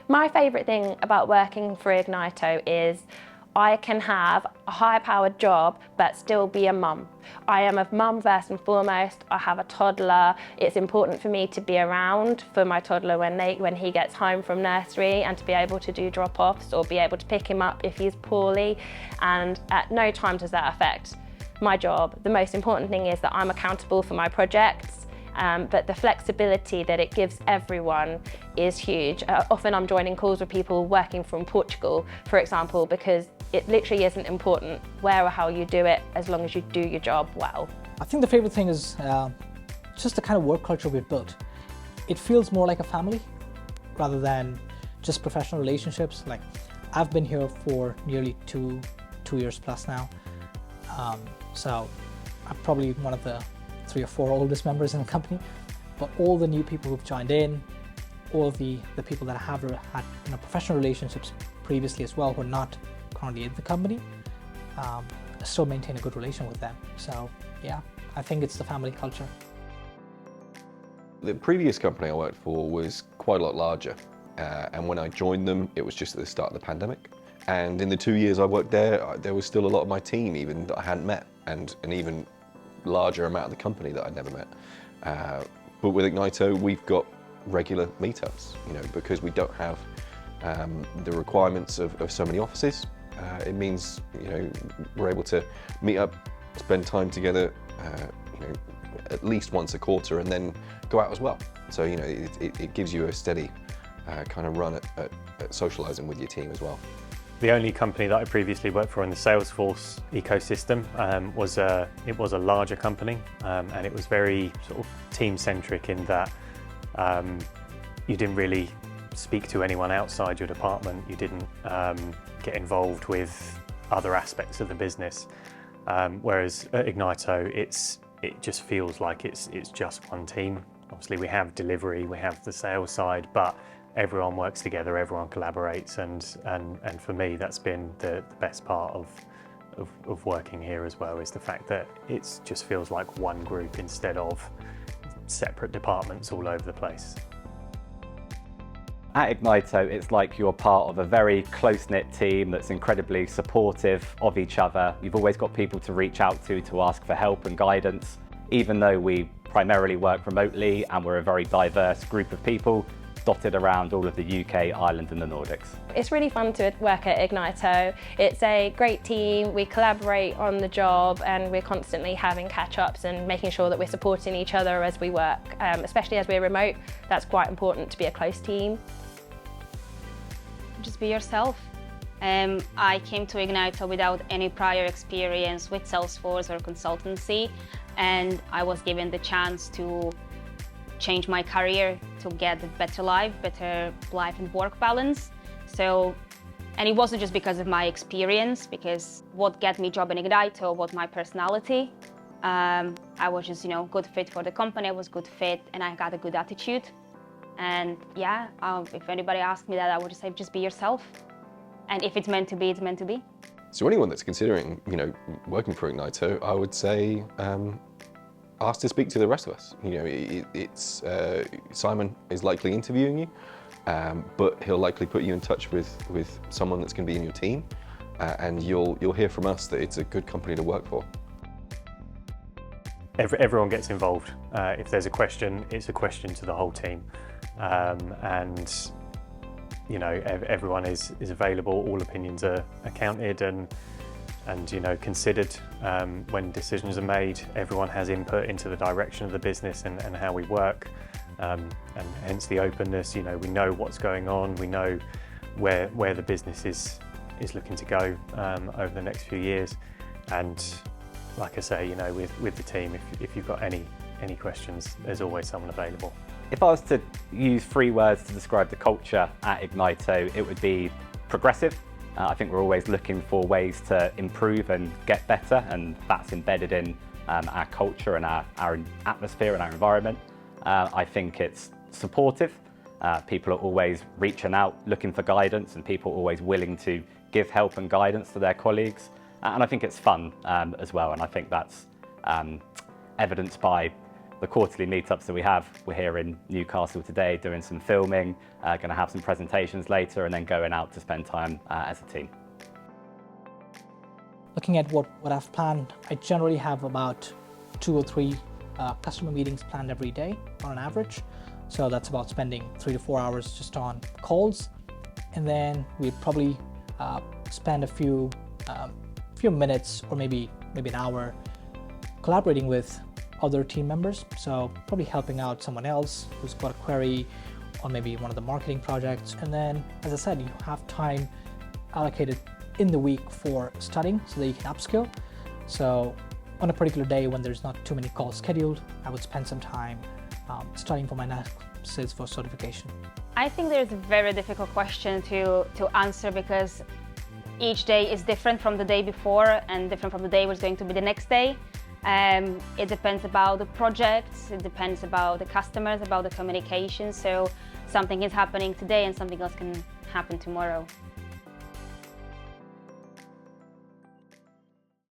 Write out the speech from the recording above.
My favourite thing about working for Ignyto is I can have a high-powered job but still be a mum. I am a mum first and foremost. I have a toddler. It's important for me to be around for my toddler when he gets home from nursery, and to be able to do drop-offs or be able to pick him up if he's poorly, and at no time does that affect my job. The most important thing is that I'm accountable for my projects, but the flexibility that it gives everyone is huge. Often I'm joining calls with people working from Portugal, for example, because it literally isn't important where or how you do it, as long as you do your job well. I think the favorite thing is just the kind of work culture we've built. It feels more like a family rather than just professional relationships. Like, I've been here for nearly two years plus now. So I'm probably one of the 3 or 4 oldest members in the company, but all the new people who've joined in, all the people that have had professional relationships previously as well, who are not currently in the company, still maintain a good relation with them. So yeah, I think it's the family culture. The previous company I worked for was quite a lot larger, and when I joined them, it was just at the start of the pandemic. And in the 2 years I worked there was still a lot of my team even that I hadn't met, and an even larger amount of the company that I'd never met. But with Ignyto, we've got regular meetups, because we don't have the requirements of so many offices. It means, we're able to meet up, spend time together, at least once a quarter, and then go out as well. So, it gives you a steady kind of run at socialising with your team as well. The only company that I previously worked for in the Salesforce ecosystem was a larger company, and it was very sort of team-centric in that you didn't really speak to anyone outside your department. You didn't get involved with other aspects of the business. Whereas at Ignyto, it just feels like it's just one team. Obviously, we have delivery, we have the sales side, but everyone works together, everyone collaborates, and for me, that's been the best part of working here as well, is the fact that it just feels like one group instead of separate departments all over the place. At Ignyto, it's like you're part of a very close-knit team that's incredibly supportive of each other. You've always got people to reach out to ask for help and guidance. Even though we primarily work remotely and we're a very diverse group of people, dotted around all of the UK, Ireland and the Nordics. It's really fun to work at Ignyto. It's a great team, we collaborate on the job, and we're constantly having catch-ups and making sure that we're supporting each other as we work, especially as we're remote. That's quite important, to be a close team. Just be yourself. I came to Ignyto without any prior experience with Salesforce or consultancy, and I was given the chance to change my career to get a better life and work balance. And it wasn't just because of my experience, because what got me job in Ignyto was my personality. I was just, good fit for the company, I was good fit, and I got a good attitude. And yeah, if anybody asked me that, I would just say, just be yourself. And if it's meant to be, it's meant to be. So anyone that's considering, working for Ignyto, I would say, ask to speak to the rest of us. Simon is likely interviewing you, but he'll likely put you in touch with someone that's going to be in your team, and you'll hear from us that it's a good company to work for. Everyone gets involved. If there's a question, it's a question to the whole team, and everyone is available. All opinions are counted and considered when decisions are made. Everyone has input into the direction of the business and how we work, and hence the openness. We know what's going on. We know where the business is looking to go over the next few years. And like I say, with the team, if you've got any questions, there's always someone available. If I was to use 3 words to describe the culture at Ignyto, it would be progressive. I think we're always looking for ways to improve and get better, and that's embedded in our culture and our atmosphere and our environment. I think it's supportive. People are always reaching out, looking for guidance, and people are always willing to give help and guidance to their colleagues. And I think it's fun as well, and I think that's evidenced by the quarterly meetups that we have. We're here in Newcastle today doing some filming, going to have some presentations later, and then going out to spend time as a team. Looking at what I've planned, I generally have about 2 or 3 customer meetings planned every day on an average. So that's about spending 3 to 4 hours just on calls. And then we'd probably spend a few minutes or maybe an hour collaborating with other team members. So probably helping out someone else who's got a query on maybe one of the marketing projects. And then, as I said, you have time allocated in the week for studying so that you can upskill. So on a particular day when there's not too many calls scheduled, I would spend some time studying for my next Salesforce certification. I think there's a very difficult question to answer because each day is different from the day before and different from the day was going to be the next day. It depends about the projects, it depends about the customers, about the communication. So something is happening today and something else can happen tomorrow.